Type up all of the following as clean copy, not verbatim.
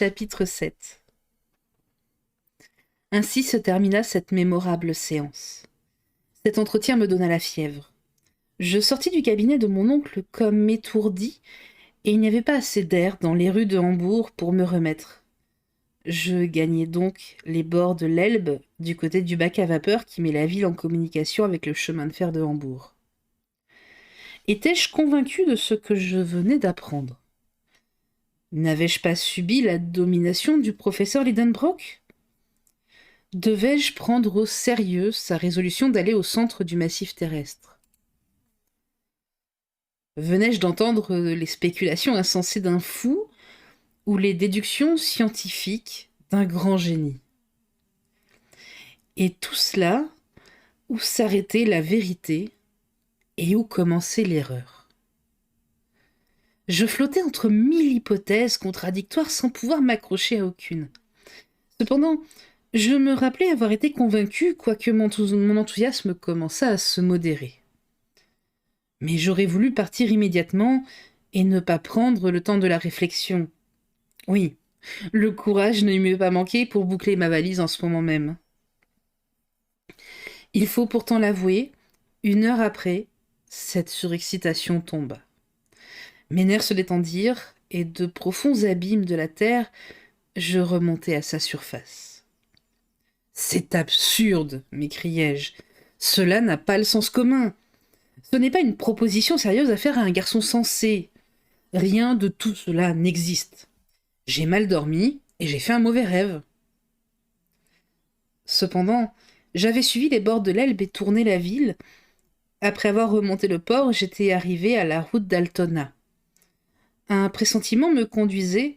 Chapitre 7. Ainsi se termina cette mémorable séance. Cet entretien me donna la fièvre. Je sortis du cabinet de mon oncle comme étourdi, et il n'y avait pas assez d'air dans les rues de Hambourg pour me remettre. Je gagnai donc les bords de l'Elbe, du côté du bac à vapeur qui met la ville en communication avec le chemin de fer de Hambourg. Étais-je convaincu de ce que je venais d'apprendre? N'avais-je pas subi la domination du professeur Lidenbrock? Devais-je prendre au sérieux sa résolution d'aller au centre du massif terrestre? Venais-je d'entendre les spéculations insensées d'un fou ou les déductions scientifiques d'un grand génie? Et tout cela, où s'arrêtait la vérité et où commençait l'erreur? Je flottais entre 1000 hypothèses contradictoires sans pouvoir m'accrocher à aucune. Cependant, je me rappelais avoir été convaincu, quoique mon enthousiasme commençât à se modérer. Mais j'aurais voulu partir immédiatement et ne pas prendre le temps de la réflexion. Oui, le courage ne m'est pas manqué pour boucler ma valise en ce moment même. Il faut pourtant l'avouer, 1 heure après, cette surexcitation tomba. Mes nerfs se détendirent, et de profonds abîmes de la terre, je remontai à sa surface. « C'est absurde !» m'écriai-je. « Cela n'a pas le sens commun. Ce n'est pas une proposition sérieuse à faire à un garçon sensé. Rien de tout cela n'existe. J'ai mal dormi, et j'ai fait un mauvais rêve. » Cependant, j'avais suivi les bords de l'Elbe et tourné la ville. Après avoir remonté le port, j'étais arrivé à la route d'Altona. Un pressentiment me conduisait,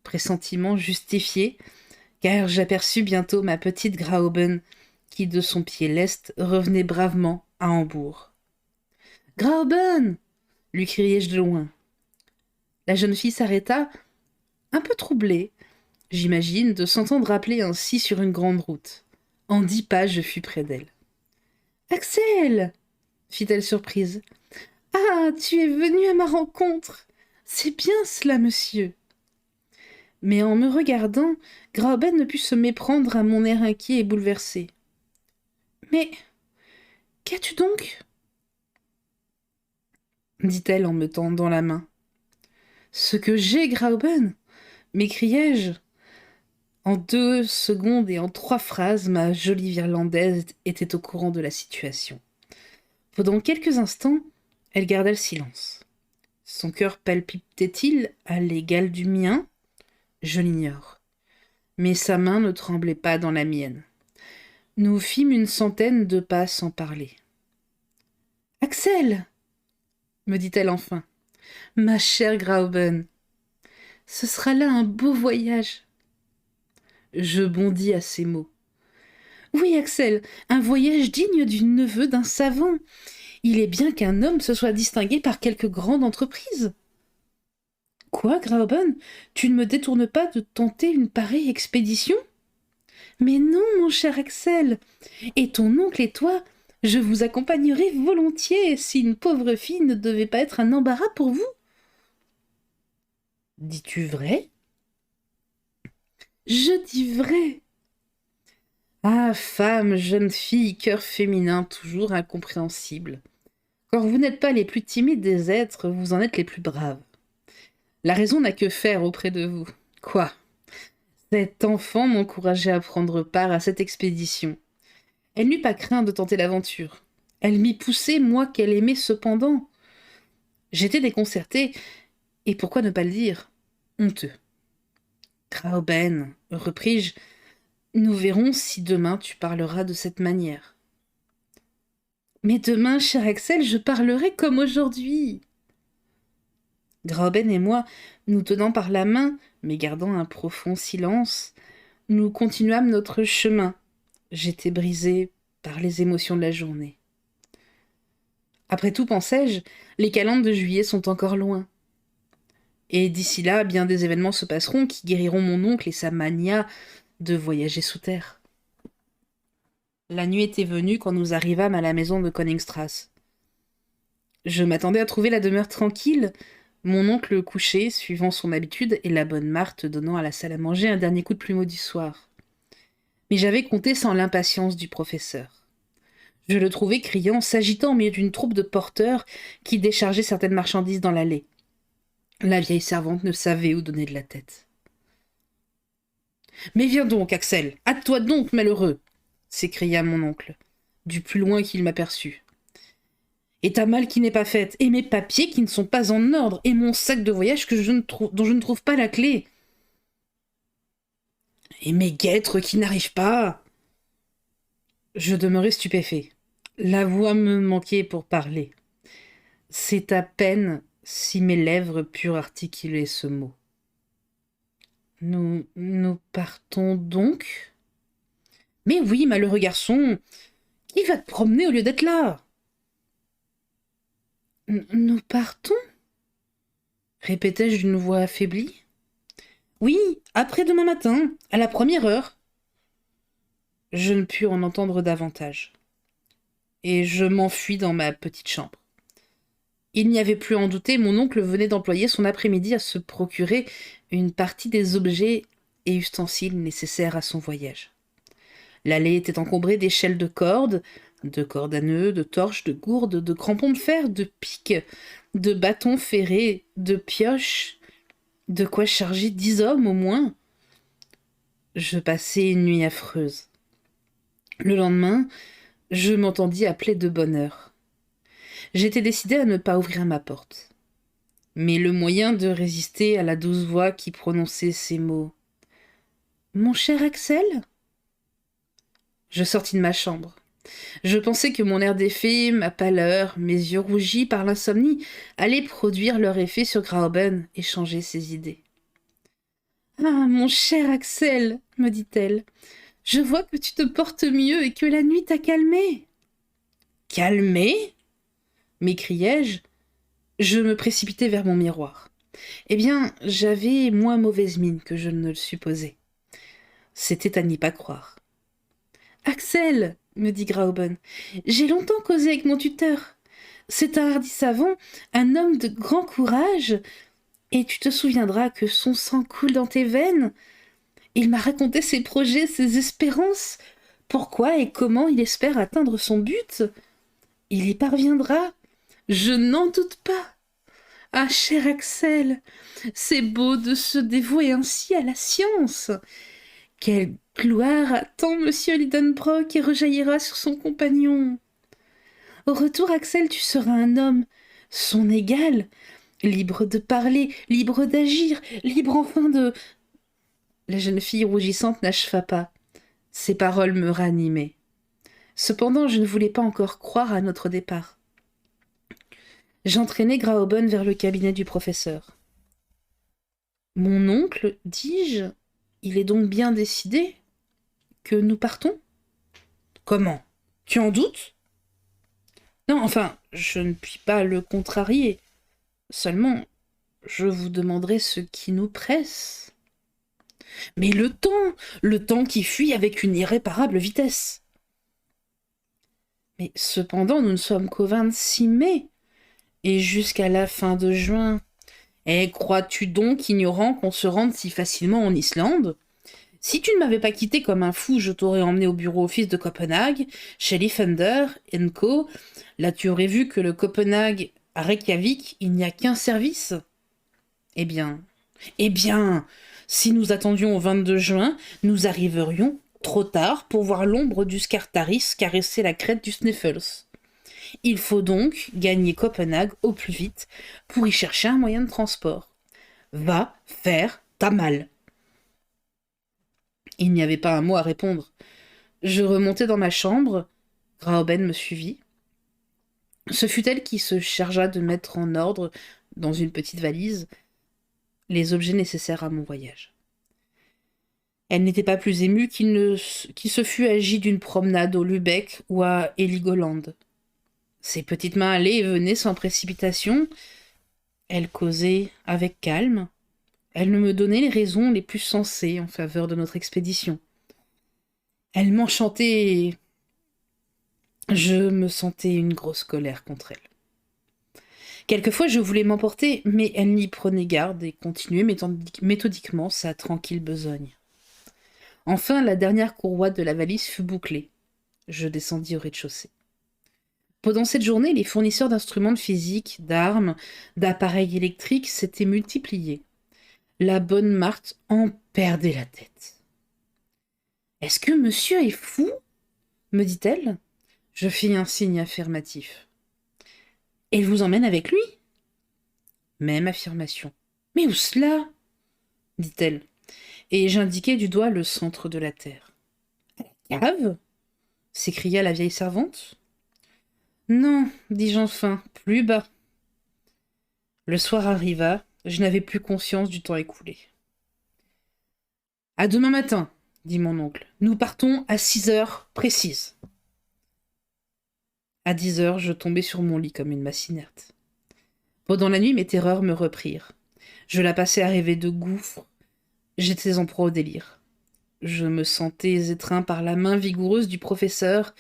pressentiment justifié, car j'aperçus bientôt ma petite Graüben, qui de son pied leste revenait bravement à Hambourg. « Graüben !» lui criai-je de loin. La jeune fille s'arrêta, un peu troublée, j'imagine, de s'entendre appeler ainsi sur une grande route. En 10 pas, je fus près d'elle. « Axel !» fit-elle surprise. « Ah, tu es venu à ma rencontre! C'est bien cela, monsieur !» Mais en me regardant, Graüben ne put se méprendre à mon air inquiet et bouleversé. « Mais qu'as-tu donc ?» dit-elle en me tendant la main. « Ce que j'ai, Graüben !» m'écriai-je. En 2 secondes et en 3 phrases, ma jolie Virlandaise était au courant de la situation. Pendant quelques instants, elle garda le silence. Son cœur palpitait-il à l'égal du mien? Je l'ignore. Mais sa main ne tremblait pas dans la mienne. Nous fîmes une centaine de pas sans parler. « Axel !» me dit-elle enfin. « Ma chère Graüben, ce sera là un beau voyage. » Je bondis à ces mots. « Oui, Axel, un voyage digne du neveu d'un savant. Il est bien qu'un homme se soit distingué par quelque grande entreprise. » « Quoi, Graüben, tu ne me détournes pas de tenter une pareille expédition ? » ?»« Mais non, mon cher Axel. Et ton oncle et toi, je vous accompagnerai volontiers si une pauvre fille ne devait pas être un embarras pour vous. »« Dis-tu vrai ? » ?»« Je dis vrai. » Ah, femme, jeune fille, cœur féminin, toujours incompréhensible. Quand vous n'êtes pas les plus timides des êtres, vous en êtes les plus braves. La raison n'a que faire auprès de vous. Quoi ? Cet enfant m'encourageait à prendre part à cette expédition. Elle n'eut pas craint de tenter l'aventure. Elle m'y poussait, moi qu'elle aimait cependant. J'étais déconcerté, et pourquoi ne pas le dire, honteux. « Graüben, repris-je, nous verrons si demain tu parleras de cette manière. »« Mais demain, cher Axel, je parlerai comme aujourd'hui. » Graüben et moi, nous tenant par la main, mais gardant un profond silence, nous continuâmes notre chemin. J'étais brisé par les émotions de la journée. Après tout, pensais-je, les calendes de juillet sont encore loin. Et d'ici là, bien des événements se passeront qui guériront mon oncle et sa mania de voyager sous terre. La nuit était venue quand nous arrivâmes à la maison de Koningstrasse. Je m'attendais à trouver la demeure tranquille, Mon oncle couchait, suivant son habitude, et la bonne Marthe donnant à la salle à manger un dernier coup de plumeau du soir. Mais j'avais compté sans l'impatience du professeur. Je le trouvais criant, s'agitant au milieu d'une troupe de porteurs qui déchargeaient certaines marchandises dans l'allée. La vieille servante ne savait où donner de la tête. « Mais viens donc, Axel, hâte-toi donc, malheureux !» s'écria mon oncle, du plus loin qu'il m'aperçut. « Et ta malle qui n'est pas faite, et mes papiers qui ne sont pas en ordre, et mon sac de voyage dont je ne trouve pas la clé. Et mes guêtres qui n'arrivent pas. » Je demeurai stupéfait. La voix me manquait pour parler. C'est à peine si mes lèvres purent articuler ce mot. « Nous partons donc ?» ?»« Mais oui, malheureux garçon, qui va te promener au lieu d'être là ?»« Nous partons ?» répétai-je d'une voix affaiblie. « Oui, après-demain matin, à la première heure. » Je ne pus en entendre davantage, et je m'enfuis dans ma petite chambre. Il n'y avait plus à en douter, mon oncle venait d'employer son après-midi à se procurer une partie des objets et ustensiles nécessaires à son voyage. L'allée était encombrée d'échelles de cordes à nœuds, de torches, de gourdes, de crampons de fer, de pics, de bâtons ferrés, de pioches, de quoi charger 10 hommes au moins. Je passai une nuit affreuse. Le lendemain, je m'entendis appeler de bonne heure. J'étais décidé à ne pas ouvrir ma porte. Mais le moyen de résister à la douce voix qui prononçait ces mots. « Mon cher Axel ?» Je sortis de ma chambre. Je pensais que mon air défait, ma pâleur, mes yeux rougis par l'insomnie allaient produire leur effet sur Graüben et changer ses idées. « Ah, mon cher Axel, me dit-elle, je vois que tu te portes mieux et que la nuit t'a calmé. »« Calmé ?» m'écriai-je. Je me précipitai vers mon miroir. Eh bien, j'avais moins mauvaise mine que je ne le supposais. C'était à n'y pas croire. « Axel, me dit Graüben, j'ai longtemps causé avec mon tuteur. C'est un hardi savant, un homme de grand courage, et tu te souviendras que son sang coule dans tes veines. Il m'a raconté ses projets, ses espérances, pourquoi et comment il espère atteindre son but. Il y parviendra, je n'en doute pas. Ah, cher Axel, c'est beau de se dévouer ainsi à la science. Quelle gloire attend Monsieur Lidenbrock et rejaillira sur son compagnon. Au retour, Axel, tu seras un homme, son égal, libre de parler, libre d'agir, libre enfin de... » La jeune fille rougissante n'acheva pas. Ces paroles me ranimaient. Cependant, je ne voulais pas encore croire à notre départ. J'entraînai Graüben vers le cabinet du professeur. « Mon oncle, dis-je, il est donc bien décidé que nous partons ?»« Comment ? Tu en doutes ? » ?»« Non, enfin, je ne puis pas le contrarier. Seulement, je vous demanderai ce qui nous presse. »« Mais le temps qui fuit avec une irréparable vitesse. »« Mais cependant, nous ne sommes qu'au 26 mai, et jusqu'à la fin de juin. Et crois-tu donc, ignorant, qu'on se rende si facilement en Islande ? Si tu ne m'avais pas quitté comme un fou, je t'aurais emmené au bureau office de Copenhague, chez Liffender & Co. Là, tu aurais vu que le Copenhague à Reykjavik, il n'y a qu'un service. Eh bien, si nous attendions au 22 juin, nous arriverions trop tard pour voir l'ombre du Scartaris caresser la crête du Sneffels. Il faut donc gagner Copenhague au plus vite pour y chercher un moyen de transport. Va faire ta malle. » Il n'y avait pas un mot à répondre. Je remontai dans ma chambre. Graüben me suivit. Ce fut elle qui se chargea de mettre en ordre, dans une petite valise, les objets nécessaires à mon voyage. Elle n'était pas plus émue qu'il se fût agi d'une promenade au Lübeck ou à Heligoland. Ses petites mains allaient et venaient sans précipitation. Elle causait avec calme. Elle me donnait les raisons les plus sensées en faveur de notre expédition. Elle m'enchantait et je me sentais une grosse colère contre elle. « Quelquefois, je voulais m'emporter, mais elle n'y prenait garde et continuait méthodiquement sa tranquille besogne. Enfin, la dernière courroie de la valise fut bouclée. Je descendis au rez-de-chaussée. Pendant cette journée, les fournisseurs d'instruments de physique, d'armes, d'appareils électriques s'étaient multipliés. La bonne Marthe en perdait la tête. « Est-ce que monsieur est fou ?» me dit-elle. Je fis un signe affirmatif. « Elle vous emmène avec lui ?» Même affirmation. « Mais où cela ?» dit-elle, et j'indiquai du doigt le centre de la terre. « À la cave ?» s'écria la vieille servante. « Non, dis-je enfin, plus bas. » Le soir arriva, je n'avais plus conscience du temps écoulé. « À demain matin, » dit mon oncle. « Nous partons à 6 heures précises. » À 10 heures, je tombai sur mon lit comme une masse inerte. Pendant la nuit, mes terreurs me reprirent. Je la passai à rêver de gouffres. J'étais en proie au délire. Je me sentais étreint par la main vigoureuse du professeur,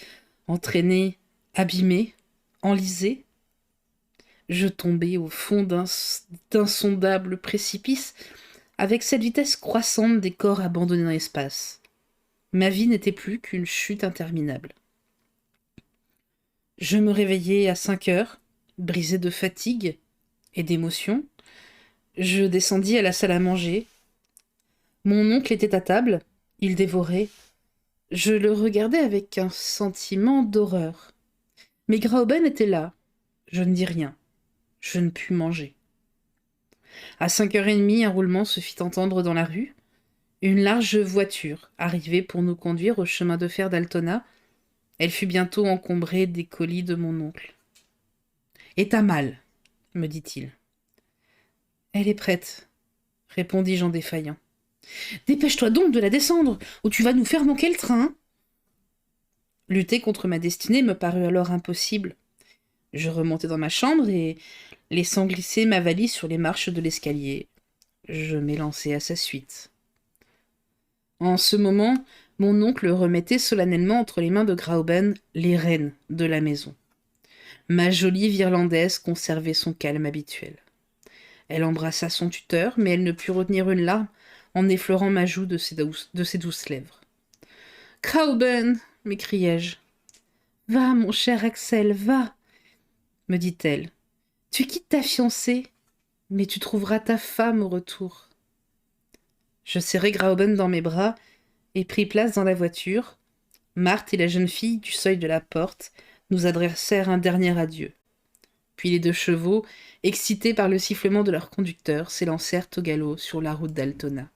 entraîné, abîmé, enlisé. Je tombai au fond d'insondables précipices avec cette vitesse croissante des corps abandonnés dans l'espace. Ma vie n'était plus qu'une chute interminable. Je me réveillai à 5 heures, brisé de fatigue et d'émotion. Je descendis à la salle à manger. Mon oncle était à table, il dévorait. Je le regardais avec un sentiment d'horreur. Mais Graüben était là. Je ne dis rien. Je ne pus manger. À 5h30, un roulement se fit entendre dans la rue. Une large voiture arrivait pour nous conduire au chemin de fer d'Altona. Elle fut bientôt encombrée des colis de mon oncle. « Et ta malle ?» me dit-il. « Elle est prête, » répondis-je en défaillant. « Dépêche-toi donc de la descendre, ou tu vas nous faire manquer le train. » Lutter contre ma destinée me parut alors impossible. Je remontai dans ma chambre et, laissant glisser ma valise sur les marches de l'escalier, je m'élançai à sa suite. En ce moment, mon oncle remettait solennellement entre les mains de Graüben les rênes de la maison. Ma jolie Virlandaise conservait son calme habituel. Elle embrassa son tuteur, mais elle ne put retenir une larme en effleurant ma joue de ses douces lèvres. « Graüben !» m'écriai-je. « Va, mon cher Axel, va !» me dit-elle. « Tu quittes ta fiancée, mais tu trouveras ta femme au retour. » Je serrai Graüben dans mes bras et pris place dans la voiture. Marthe et la jeune fille du seuil de la porte nous adressèrent un dernier adieu. Puis les 2 chevaux, excités par le sifflement de leur conducteur, s'élancèrent au galop sur la route d'Altona.